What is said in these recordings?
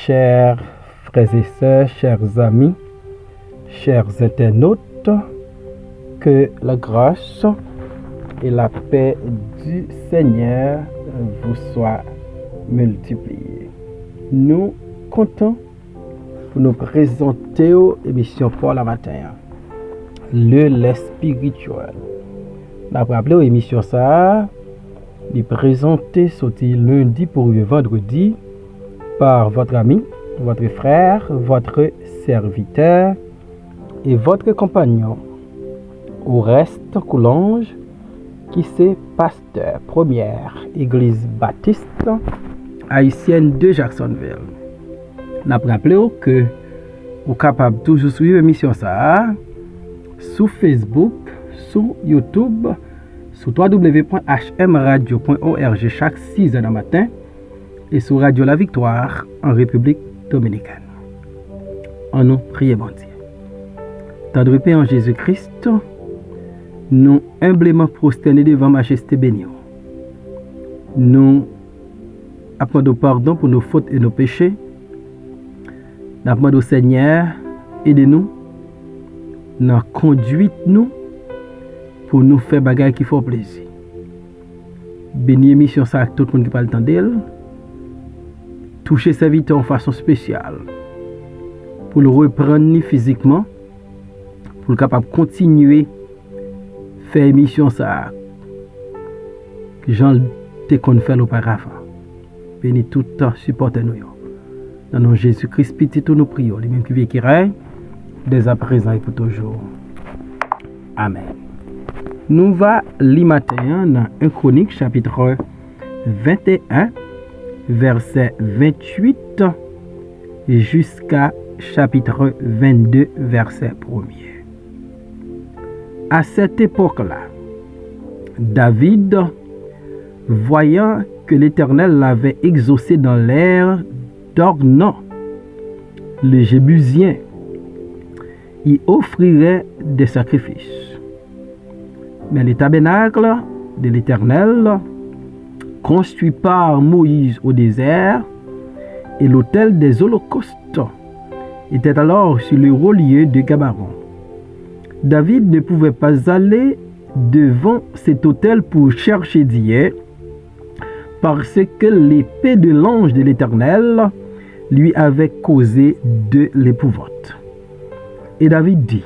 Chers frères et sœurs, chers amis, chers internautes, que la grâce et la paix du Seigneur vous soient multipliées. Nous comptons pour nous présenter aux émissions pour la matin. Le lait spirituel. Nous avons appelé aux émissions ça, les présenter sauter lundi pour le vendredi par votre ami, votre frère, votre serviteur et votre compagnon. Au reste, Coulange, qui c'est pasteur, première église baptiste haïtienne de Jacksonville. Nous avons rappelé que vous êtes capable de toujours suivre l'émission ça sur Facebook, sur YouTube, sur www.hmradio.org chaque 6h du matin et sur Radio La Victoire en République Dominicaine. En nous, priez bon Dieu. Tendre Père en Jésus-Christ, nous humblement prosternés devant Majesté bénie. Nous demandons pardon pour nos fautes et nos péchés. Nous demandons au Seigneur, aidez-nous, nous conduite-nous pour nous faire bagaille qui font plaisir. Béni émission ça avec tout le monde qui parle d'elle. Toucher serviteur en façon spéciale pour le reprendre physiquement, pour le capable continuer faire émission ça que Jean te qu'on fait auparavant. Béni tout temps supporter nous. Dans nom Jésus-Christ petit tout nous prions, les mêmes qui vivent qui règnent dès à présent et pour toujours. Amen. Nous va li matin dans 1 Chronique chapitre 21 verset 28 jusqu'à chapitre 22 verset 1er. À cette époque-là, David, voyant que l'Éternel l'avait exaucé dans l'air d'Ornan, le Jébusien, y offrirait des sacrifices. Mais le tabernacle de l'Éternel, construit par Moïse au désert, et l'autel des holocaustes était alors sur le haut lieu de Gabaron. David ne pouvait pas aller devant cet autel pour chercher d'hier, parce que l'épée de l'ange de l'Éternel lui avait causé de l'épouvante. Et David dit,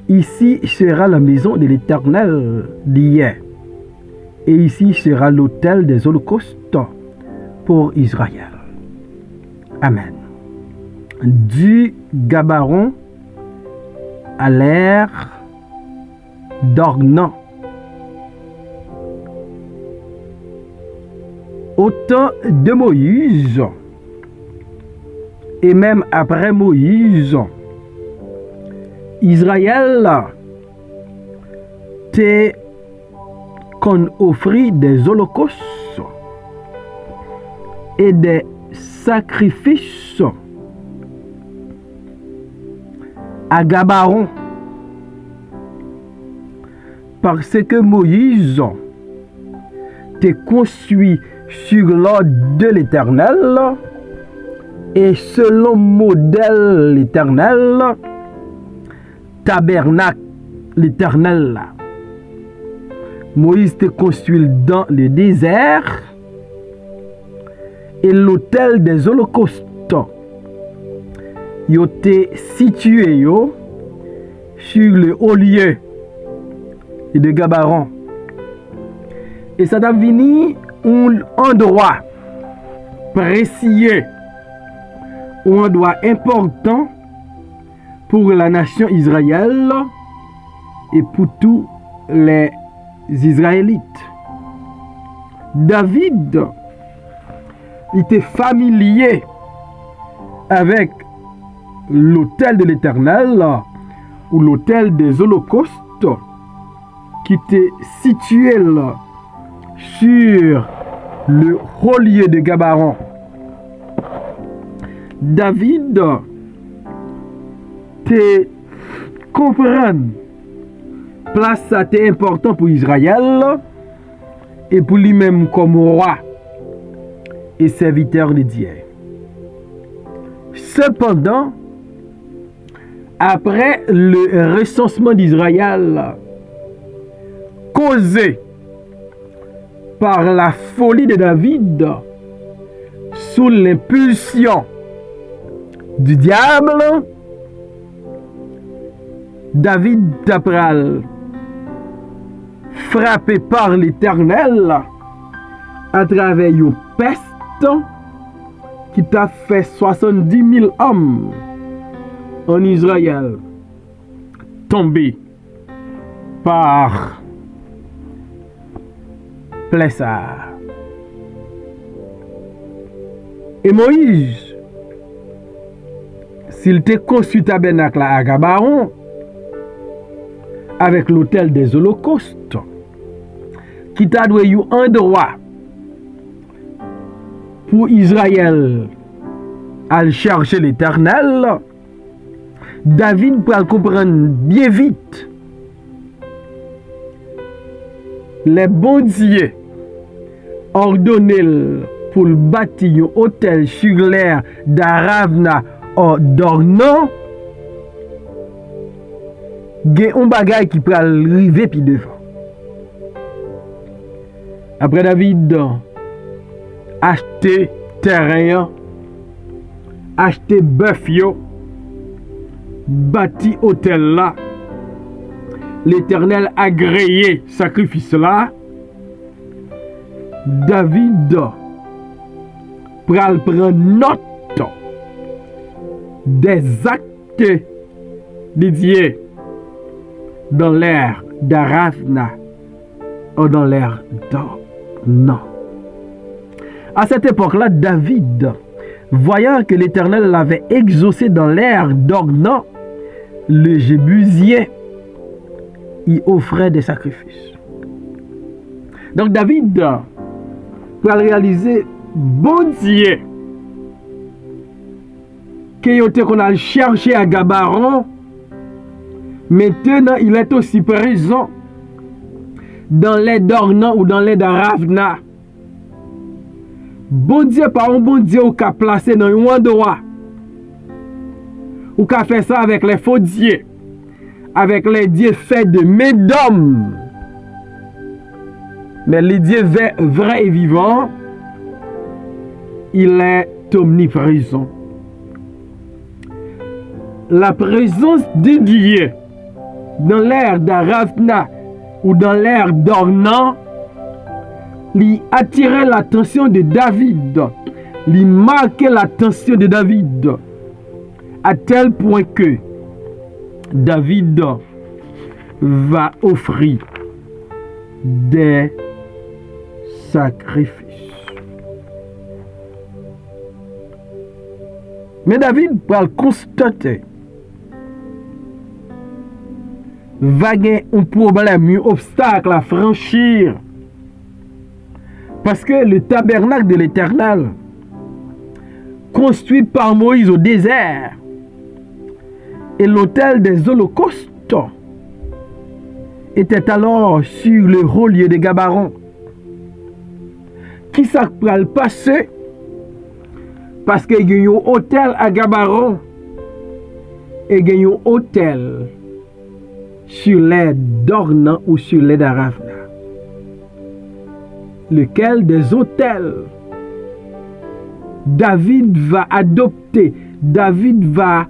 ici sera la maison de l'Éternel d'hier, et ici sera l'autel des holocaustes pour Israël. Amen. Du Gabaron à l'ère d'Ornan. Au temps de Moïse, et même après Moïse, Israël te qu'on offrit des holocaustes et des sacrifices à Gabaron, parce que Moïse te construit sur l'ordre de l'Éternel et selon modèle l'Éternel, tabernacle l'Éternel. Moïse te construit dans le désert et l'autel des holocaustes il était situé sur le haut lieu de Gabaron. Et ça a venu un endroit précieux, un endroit important pour la nation Israël et pour tous les Israélites. David était familier avec l'autel de l'Éternel ou l'autel des holocaustes qui était situé là, sur le haut lieu de Gabaron. David te comprendre place ça était important pour Israël et pour lui-même comme roi et serviteur de Dieu. Cependant, après le recensement d'Israël causé par la folie de David sous l'impulsion du diable, David t'apprend frappé par l'Éternel à travers une peste qui t'a fait 70 000 hommes en Israël tombés par Plessar. Et Moïse, s'il te construit tabernacle à Gabaron avec l'autel des holocaustes, qui t'a donné un droit pour Israël à chercher l'Éternel, David peut comprendre bien vite les bons dieux ordonnés pour bâtir un hôtel sur l'air d'Aravna ou d'Ornan, il y a un bagage qui peut arriver puis devant. Après David acheter terrain, acheter bœuf, bâti hôtel là, l'Éternel a agréé sacrifice là, David pral prendre note des actes dédiés dans l'ère d'Aravna ou dans l'ère d'Ornan. À cette époque-là, David, voyant que l'Éternel l'avait exaucé dans l'ère d'Ornan, le Jébusien y offrait des sacrifices. Donc David, pour réaliser bon Dieu qu'on a cherché à Gabaron, maintenant il est aussi présent dans les d'Ornan ou dans les d'Aravna. Bon Dieu, pas un bon Dieu ou qu'a placé dans un endroit, ou qu'a fait ça avec les faux dieux, avec les dieux faits de médom. Mais les dieux vrais et vivants, il est omniprésent. La présence de Dieu dans l'ère d'Aravna ou dans l'ère d'Ornan lui attirait l'attention de David, lui marquait l'attention de David, à tel point que David va offrir des sacrifices. Mais David va constater va gagner un problème, un obstacle à franchir. Parce que le tabernacle de l'Éternel, construit par Moïse au désert, et l'autel des holocaustes était alors sur le haut lieu de Gabaron. Qui ça peut le passer? Parce qu'il y a un hôtel à Gabaron et il y a un hôtel sur les d'Ornan ou sur les d'Aravna. Lequel des hôtels David va adopter, David va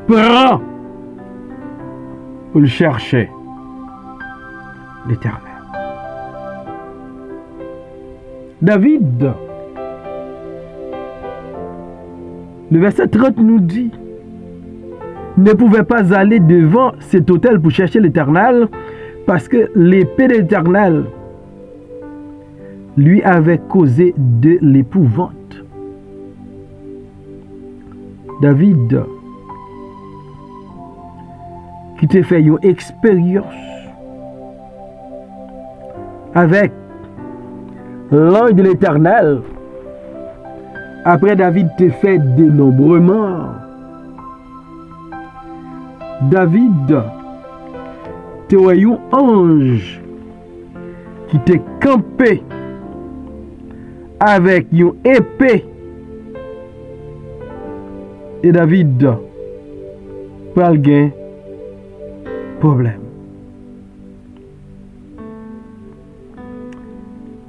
prendre pour le chercher l'Éternel. David, le verset 30 nous dit, ne pouvait pas aller devant cet hôtel pour chercher l'Éternel parce que l'épée de l'Éternel lui avait causé de l'épouvante. David, qui t'a fait une expérience avec l'ange de l'Éternel, après David t'a fait dénombrement. David, tu as eu un ange qui t'a campé avec une épée Et David pral gen problème.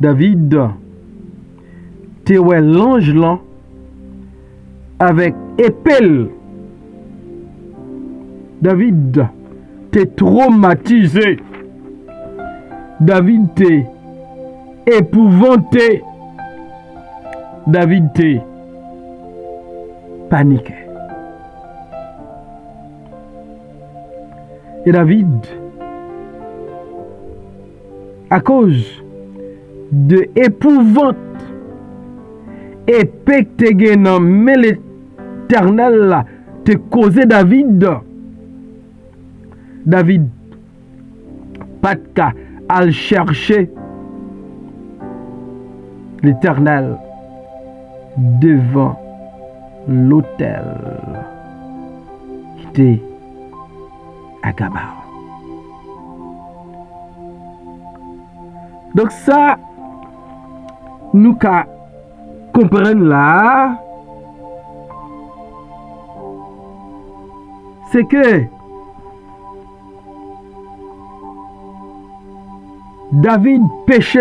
David te wè l'ange lan avec épelle. David te traumatisé. David te épouvanté. David te paniqué. Et David, à cause de épouvante épée que te gen nan men l'Éternel la, te causé David. David pas ka al chercher l'Éternel devant l'autel qui était à Gabao. Donc ça, nous ka comprendre là, c'est que David péchait,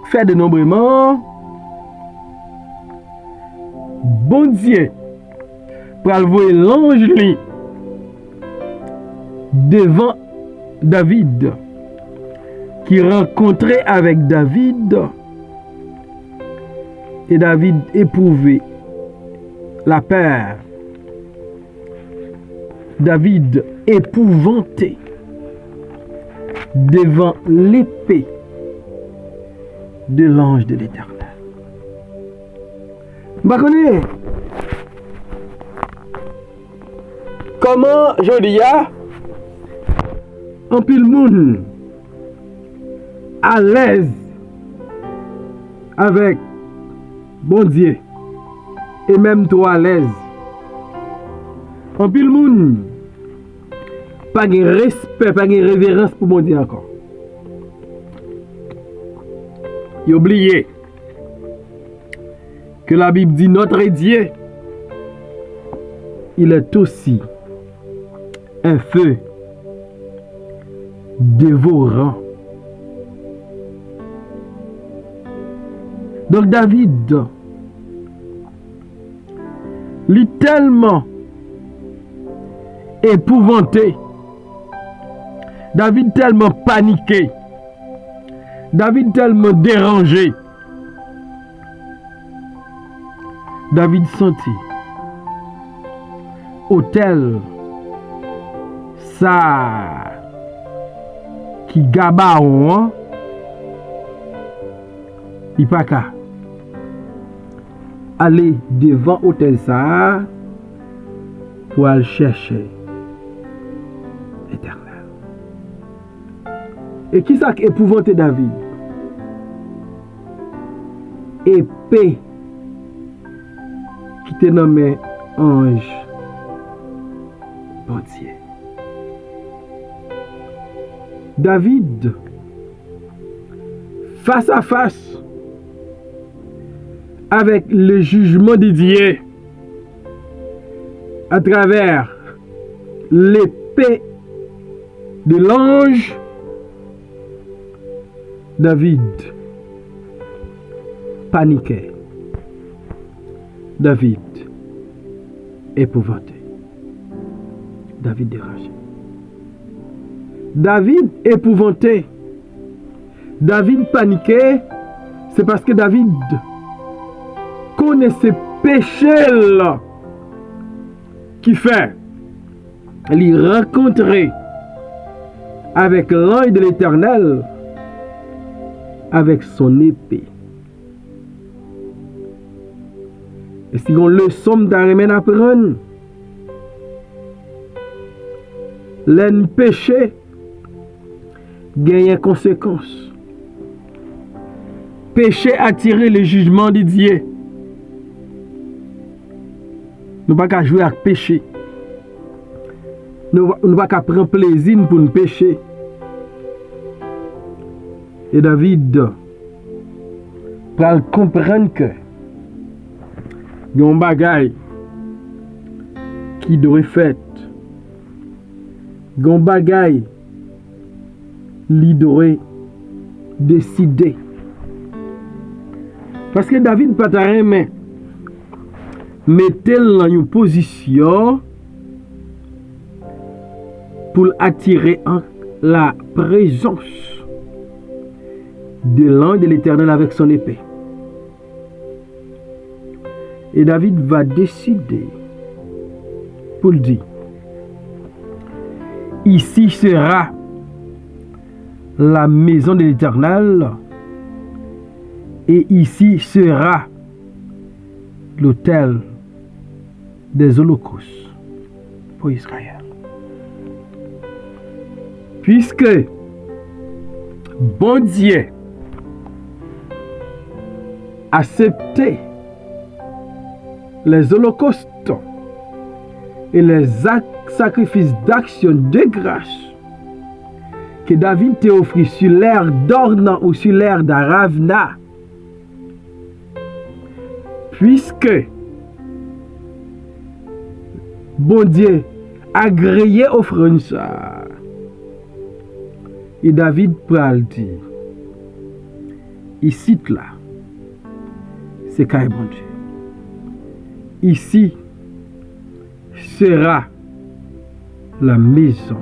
fait de nombrement. Bon Dieu, pour envoyer l'ange li devant David, qui rencontrait avec David, et David éprouvait la peur. David épouvanté devant l'épée de l'ange de l'Éternel. Bakone, comment je dis en pile moun à l'aise avec bon Dieu et même toi à l'aise. En pile moun pas de respect, pas de révérence pour bon Dieu encore. Y oublié que la Bible dit notre Dieu, il est aussi un feu dévorant. Donc David, il est tellement épouvanté, David tellement paniqué, David tellement dérangé, David sentit autel ça qui gabaron, il pas qu'à aller devant hôtel ça pour aller chercher l'Éternel. Et qui ça qui épouvanté David? Épée qui te nommé ange bon Dieu. David, face à face avec le jugement de Dieu à travers l'épée de l'ange, David paniquait. David épouvanté. David dérangé. David épouvanté. David paniqué. C'est parce que David connaissait péché là qui fait il rencontrer avec l'ange de l'Éternel avec son épée. Et si on le somme d'arrêter à prendre, l'en péché gagne conséquence. Péché attire le jugement de Dieu. Nous ne pouvons pas jouer avec péché. Nous ne pouvons pas prendre plaisir pour nous pécher. Et David va comprendre que il y a un bagage qui devrait fait. Gon bagay li devrait décider. Parce que David pas ta remen mettel dans une position pour attirer la présence de l'ange de l'Éternel avec son épée. Et David va décider pour le dire, ici sera la maison de l'Éternel et ici sera l'autel des holocaustes pour Israël. Puisque bon Dieu accepté les holocaustes et les sacrifices d'action de grâce que David t'a offert sur l'air d'Ornan ou sur l'air d'Aravna, puisque bon Dieu agréé offrande ça, et David pral dire ici là c'est quand bon Dieu, ici sera la maison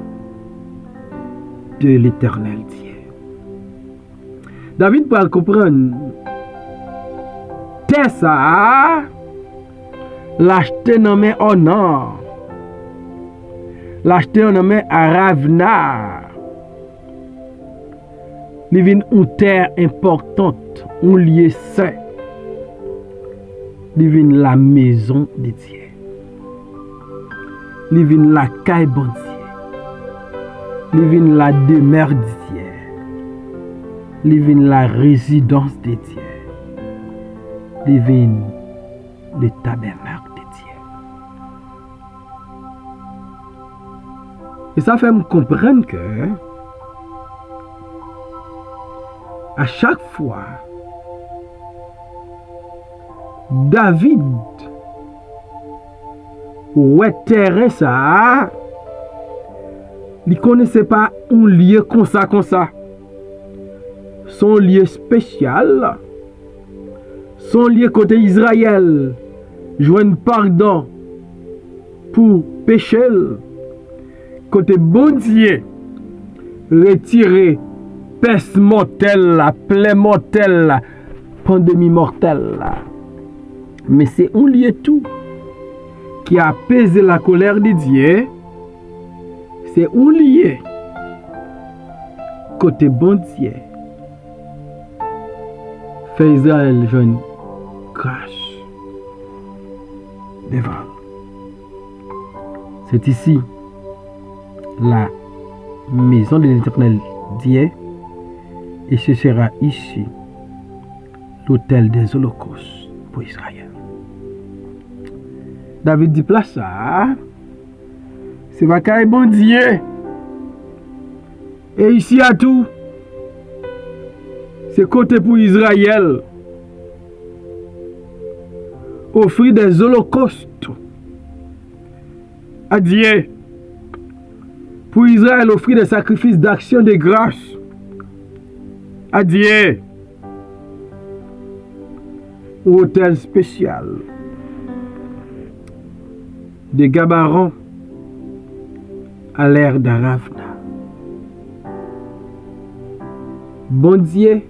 de l'Éternel Dieu. David pral comprendre ça l'acheter dans mes honneur, l'acheter dans mes Aravna. Il vient une terre importante, un lieu saint. Il vient la maison de Dieu. Il vient la caille bon Dieu. Il vient la demeure de Dieu. Il vient la résidence de Dieu. Il vient le tabernacle de Dieu. Et ça fait me comprendre que à chaque fois, David ouais terrain ça, il connaissait pas un lieu comme ça. Son lieu spécial, son lieu côté Israël, joindre pardon pour péché, côté bon Dieu, retirer peste mortelle, plaie mortelle, pandémie mortelle. Mais c'est un lieu tout qui a apaisé la colère de Dieu. C'est un lieu côté bon Dieu. Fait Israël jeune grâce devant. C'est ici la maison de l'Éternel Dieu. Et ce sera ici l'autel des holocaustes pour Israël. David dit place ça, c'est pas qu'un bon Dieu. Et ici à tout, c'est côté pour Israël. Offrir des holocaustes à Dieu. Pour Israël, offrir des sacrifices d'action de grâce à Dieu. Hôtel spécial de Gabaron à l'ère d'Aravna. Bon Dieu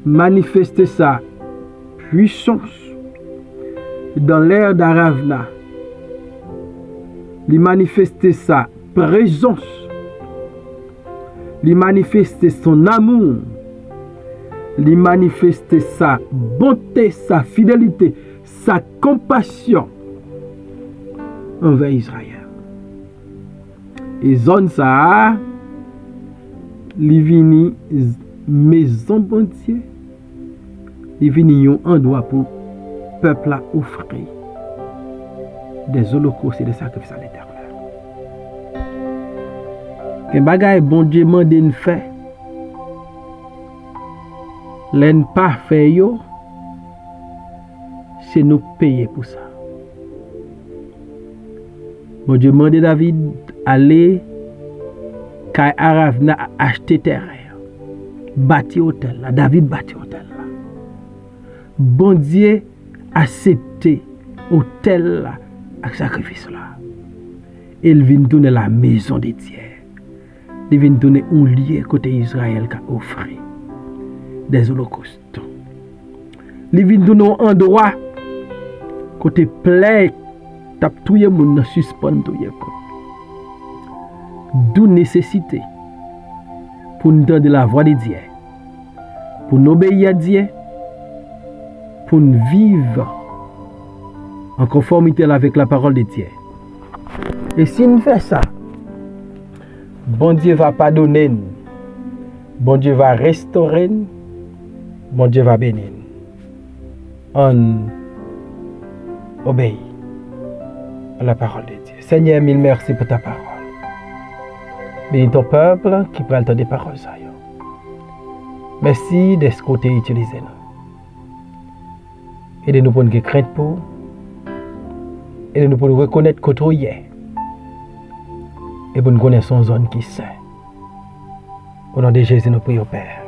manifeste sa puissance dans l'ère d'Aravna. Il manifeste sa présence. Il manifeste son amour. Il manifeste sa bonté, sa fidélité, sa compassion envers Israël. Et zone ça, il vini maison bon Dieu. Il vini un endroit pour le peuple à offrir des holocaustes et des sacrifices à l'Éternel. Que bagay bon Dieu mande nous fait. L'en pas fait yo, c'est nous payer pour ça. Bon Dieu demandé David aller kay Aravna acheter terre. Bâti hôtel là, David bâti hôtel là. Bon Dieu accepté hôtel là avec sacrifice là. Il vient tourner la maison de Dieu. Il vient tourner un lieu côté Israël qui a offert des holocaustes. Il vient tourner un endroit côté plein tap touye moun nan suspend touye ko. D'où nécessité pour nous entendre la voix de Dieu, pour nous obéir à Dieu, pour nous vivre en conformité avec la parole de Dieu. Et si nous faisons ça, bon Dieu va pardonner, bon Dieu va restaurer, bon Dieu va bénir. On obéit à la parole de Dieu. Seigneur, mille merci pour ta parole. Bénis ton peuple qui prend le temps des paroles. Merci de ce côté utilisé. Aidez-nous pour nous craindre pour. Aidez-nous pour nous reconnaître qu'on est. Et pour nous connaître son zone qui sait. Au nom de Jésus, nous prions, Père.